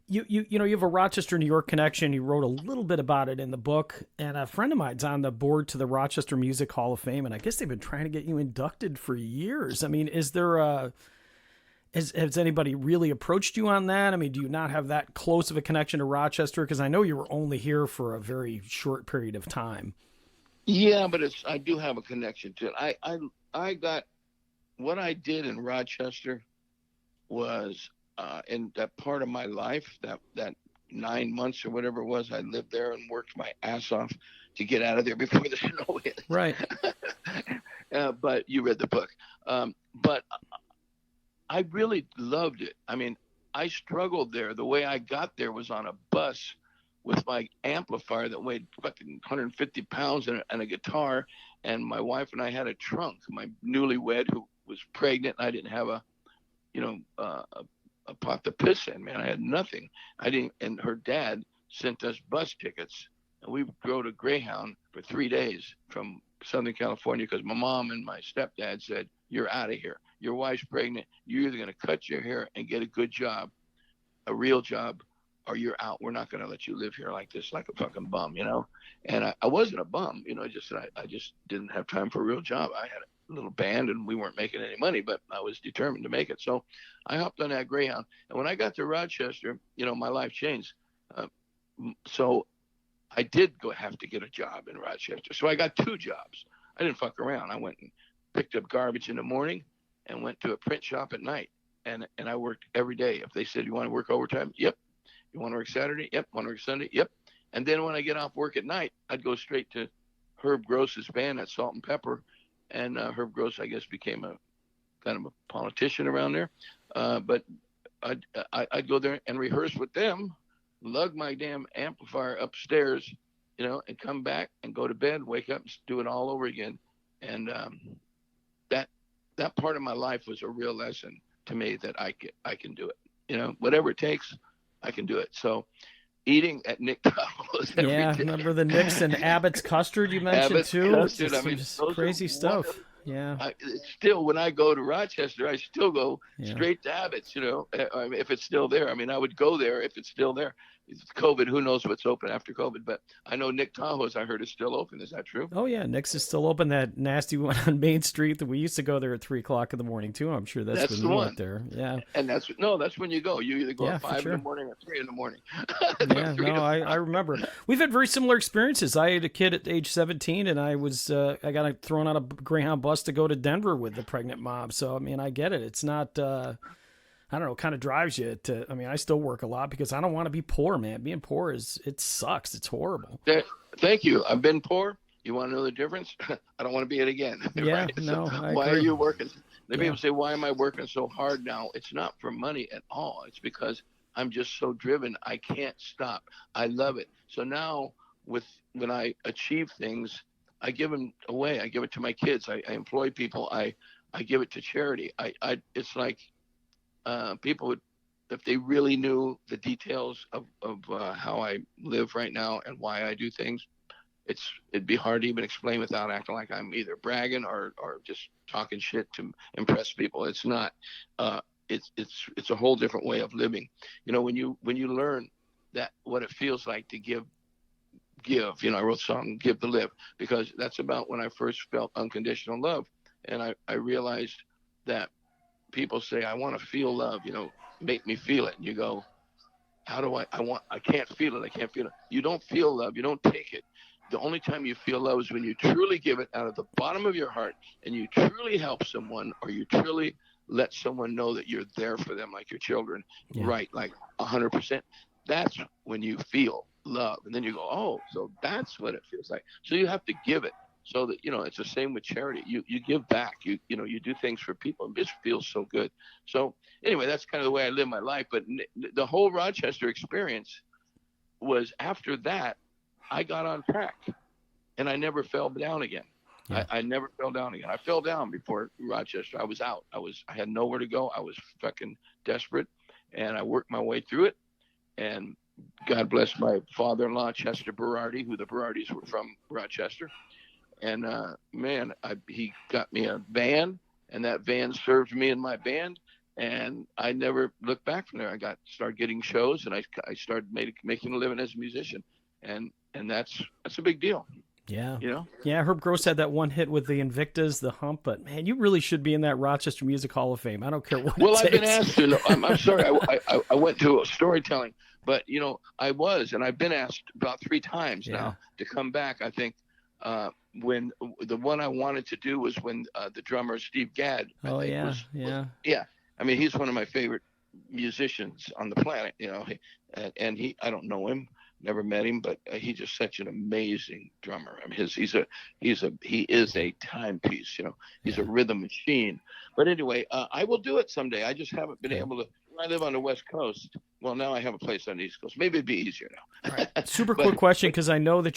You know, you have a Rochester, New York connection. You wrote a little bit about it in the book, and a friend of mine's on the board to the Rochester Music Hall of Fame, and I guess they've been trying to get you inducted for years. I mean, is there a has anybody really approached you on that? I mean, do you not have that close of a connection to Rochester? Because I know you were only here for a very short period of time. Yeah, but I do have a connection to it. I got what I did in Rochester was in that part of my life, that 9 months or whatever it was, I lived there and worked my ass off to get out of there before the snow hit. Right. But you read the book. But I really loved it. I mean, I struggled there. The way I got there was on a bus with my amplifier that weighed fucking 150 pounds and a guitar. And my wife and I had a trunk. My newlywed, who was pregnant, I didn't have a pot to piss in, man. I had nothing. I didn't, and her dad sent us bus tickets, and we drove to Greyhound for 3 days from Southern California because my mom and my stepdad said, "You're out of here. Your wife's pregnant. You're either going to cut your hair and get a good job, a real job, or you're out. We're not going to let you live here like this, like a fucking bum, you know." And I wasn't a bum, you know. Just I just didn't have time for a real job. I had a little band and we weren't making any money, but I was determined to make it. So I hopped on that Greyhound. And when I got to Rochester, you know, my life changed. So I did have to get a job in Rochester. So I got two jobs. I didn't fuck around. I went and picked up garbage in the morning and went to a print shop at night. And I worked every day. If they said, "You want to work overtime?" Yep. "You want to work Saturday?" Yep. "Want to work Sunday?" Yep. And then when I get off work at night, I'd go straight to Herb Gross's band at Salt and Pepper. And Herb Gross, I guess, became a kind of a politician around there. But I'd go there and rehearse with them, lug my damn amplifier upstairs, you know, and come back and go to bed, wake up and do it all over again. And that that part of my life was a real lesson to me that I can do it. You know, whatever it takes, I can do it. So eating at Nick Tahoe's every Yeah, day. remember the Knicks and Abbott's custard you mentioned Abbott's too? custard. I mean, Just those are crazy wonderful. stuff. Yeah, It's still, when I go to Rochester, I still go yeah. straight to Abbott's. You know, I mean, if it's still there. I mean, I would go there if it's still there. It's COVID. Who knows what's open after COVID? But I know Nick Tahoe's, I heard, is still open. Is that true? Oh yeah, Nick's is still open. That nasty one on Main Street that we used to go there at 3 o'clock in the morning too. I'm sure that's That's when the you went one. there. Yeah, And that's when you go. You either go yeah, at for 5 in the sure. morning or 3 in the morning. Yeah, Three no, to I five. remember. We've had very similar experiences. I had a kid at age 17, and I got thrown on a Greyhound bus to go to Denver with the pregnant mom. So I mean, I get it. It's not. I don't know. Kind of drives you to. I mean, I still work a lot because I don't want to be poor, man. Being poor it sucks. It's horrible. Thank you. I've been poor. You want to know the difference? I don't want to be it again. Yeah, Right? So no, I why are agree. you working? The Yeah, people say, "Why am I working so hard now?" It's not for money at all. It's because I'm just so driven. I can't stop. I love it. So now, when I achieve things, I give them away. I give it to my kids. I employ people. I give it to charity. It's like people would, if they really knew the details of how I live right now and why I do things, it'd be hard to even explain without acting like I'm either bragging or just talking shit to impress people. It's not. It's a whole different way of living. You know, when you learn that what it feels like to give. You know, I wrote a song, "Give to Live," because that's about when I first felt unconditional love, and I realized that people say, "I want to feel love." You know, make me feel it. And you go, "How do I can't feel it. I can't feel it." You don't feel love. You don't take it. The only time you feel love is when you truly give it out of the bottom of your heart and you truly help someone, or you truly let someone know that you're there for them, like your children, yeah, right? Like 100%. That's when you feel love. And then you go, "Oh, so that's what it feels like." So you have to give it. So that, you know, it's the same with charity. You give back. You know, you do things for people. It just feels so good. So anyway, that's kind of the way I live my life. But the whole Rochester experience was, after that, I got on track and I never fell down again. yeah. I never fell down again. I fell down before Rochester. I was out. I had nowhere to go. I was fucking desperate, and I worked my way through it. And God bless my father-in-law, Chester Berardi, who the Berardis were from Rochester. And man, he got me a van, and that van served me and my band. and I never looked back from there. Started getting shows, and I started making a living as a musician, and that's a big deal. Yeah. You know? Yeah, Herb Gross had that one hit with the Invictus, the Hump, but man, you really should be in that Rochester Music Hall of Fame. I don't care what Well, it I've been takes. asked to. I'm sorry, I went to storytelling, but I was, and I've been asked about 3 times now to come back. I think when the one I wanted to do was when the drummer Steve Gadd, I think was yeah. I mean, he's one of my favorite musicians on the planet. And I don't know him, never met him, but he's just such an amazing drummer. I mean, he is a timepiece. He's a rhythm machine. But anyway, I will do it someday. I just haven't been able to. I live on the West Coast. Well, now I have a place on the East Coast. Maybe it'd be easier now. All right. Super quick question, because I know that